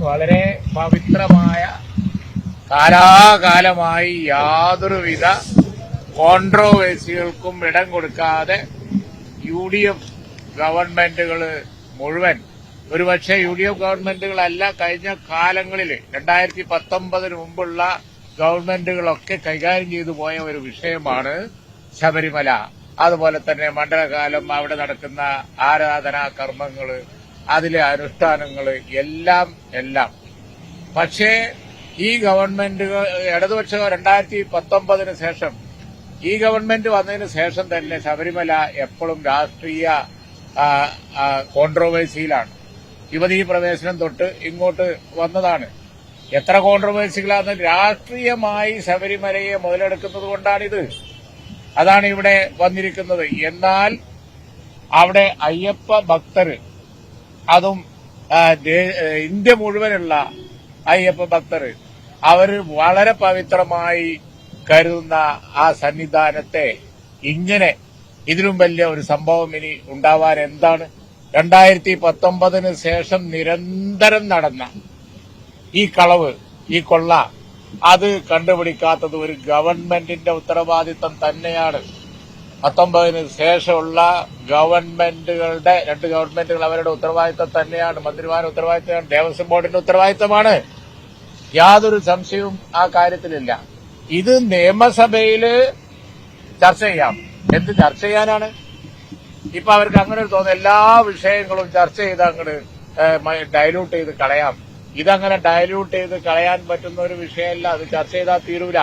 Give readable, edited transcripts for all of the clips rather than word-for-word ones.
വളരെ പവിത്രമായ കാലാകാലമായി യാതൊരുവിധ കോൺട്രോവേഴ്സികൾക്കും ഇടം കൊടുക്കാതെ UDF ഗവൺമെന്റുകൾ മുഴുവൻ, ഒരുപക്ഷെ UDF ഗവൺമെന്റുകളല്ല കഴിഞ്ഞ കാലങ്ങളിൽ 2019 മുമ്പുള്ള ഗവൺമെന്റുകളൊക്കെ കൈകാര്യം ചെയ്തു പോയ ഒരു വിഷയമാണ് ശബരിമല. അതുപോലെ തന്നെ മണ്ഡലകാലം, അവിടെ നടക്കുന്ന ആരാധനാ കർമ്മങ്ങൾ, അതിലെ അനുഷ്ഠാനങ്ങൾ എല്ലാം. പക്ഷേ ഈ ഗവൺമെന്റുകൾ ഇടതുപക്ഷ 2019 ശേഷം ഈ ഗവൺമെന്റ് വന്നതിന് ശേഷം തന്നെ ശബരിമല എപ്പോഴും രാഷ്ട്രീയ കോൺട്രോവേഴ്സിയിലാണ്. യുവതീ പ്രവേശനം തൊട്ട് ഇങ്ങോട്ട് വന്നതാണ്. എത്ര കോൺട്രോവേഴ്സികളാണ് രാഷ്ട്രീയമായി ശബരിമലയെ മുതലെടുക്കുന്നത് കൊണ്ടാണിത്. അതാണ് ഇവിടെ വന്നിരിക്കുന്നത്. എന്നാൽ അവിടെ അയ്യപ്പ ഭക്തർ, അതും ഇന്ത്യ മുഴുവനുള്ള അയ്യപ്പ ഭക്തർ, അവർ വളരെ പവിത്രമായി കരുതുന്ന ആ സന്നിധാനത്തെ ഇങ്ങനെ ഇതിലും വലിയ ഒരു സംഭവം ഇനി ഉണ്ടാവാൻ എന്താണ്? 2019 ശേഷം നിരന്തരം നടന്ന ഈ കളവ്, ഈ കൊള്ള, അത് കണ്ടുപിടിക്കാത്തത് ഒരു ഗവൺമെന്റിന്റെ ഉത്തരവാദിത്തം തന്നെയാണ്. 19 ശേഷമുള്ള ഗവൺമെന്റുകളുടെ, 2 ഗവൺമെന്റുകൾ അവരുടെ ഉത്തരവാദിത്തം തന്നെയാണ്. മന്ത്രിമാരുടെ ഉത്തരവാദിത്തമാണ്, ദേവസ്വം ബോർഡിന്റെ ഉത്തരവാദിത്തമാണ്. യാതൊരു സംശയവും ആ കാര്യത്തിലില്ല. ഇത് നിയമസഭയില് ചർച്ച ചെയ്യാം. എന്ത് ചർച്ച ചെയ്യാനാണ്? ഇപ്പൊ അവർക്ക് അങ്ങനെ ഒരു തോന്നുന്നു, എല്ലാ വിഷയങ്ങളും ചർച്ച ചെയ്ത് അങ്ങോട്ട് ഡൈല്യൂട്ട് ചെയ്ത് കളയാം. ഇതങ്ങനെ ഡൈല്യൂട്ട് ചെയ്ത് കളയാൻ പറ്റുന്ന ഒരു വിഷയമല്ല. അത് ചർച്ച ചെയ്താൽ തീരൂല.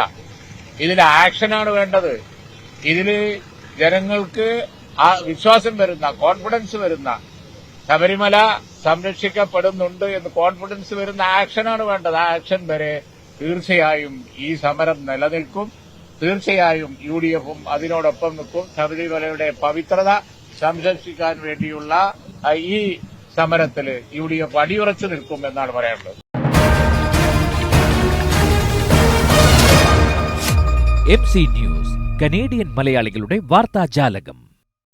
ഇതിൽ ആക്ഷനാണ് വേണ്ടത്. ഇതില് ജനങ്ങൾക്ക് ആ വിശ്വാസം വരുന്ന, കോൺഫിഡൻസ് വരുന്ന, ശബരിമല സംരക്ഷിക്കപ്പെടുന്നുണ്ട് എന്ന് കോൺഫിഡൻസ് വരുന്ന ആക്ഷനാണ് വേണ്ടത്. ആ ആക്ഷൻ വരെ തീർച്ചയായും ഈ സമരം നിലനിൽക്കും. തീർച്ചയായും UDFും അതിനോടൊപ്പം നിൽക്കും. ശബരിമലയുടെ പവിത്രത സംരക്ഷിക്കാൻ വേണ്ടിയുള്ള ഈ സമരത്തിൽ UDF അടിയുറച്ചു നിൽക്കും എന്നാണ് പറയാനുള്ളത്. MC ന്യൂസ്, കനേഡിയൻ മലയാളികളുടെ വാർത്താജാലകം.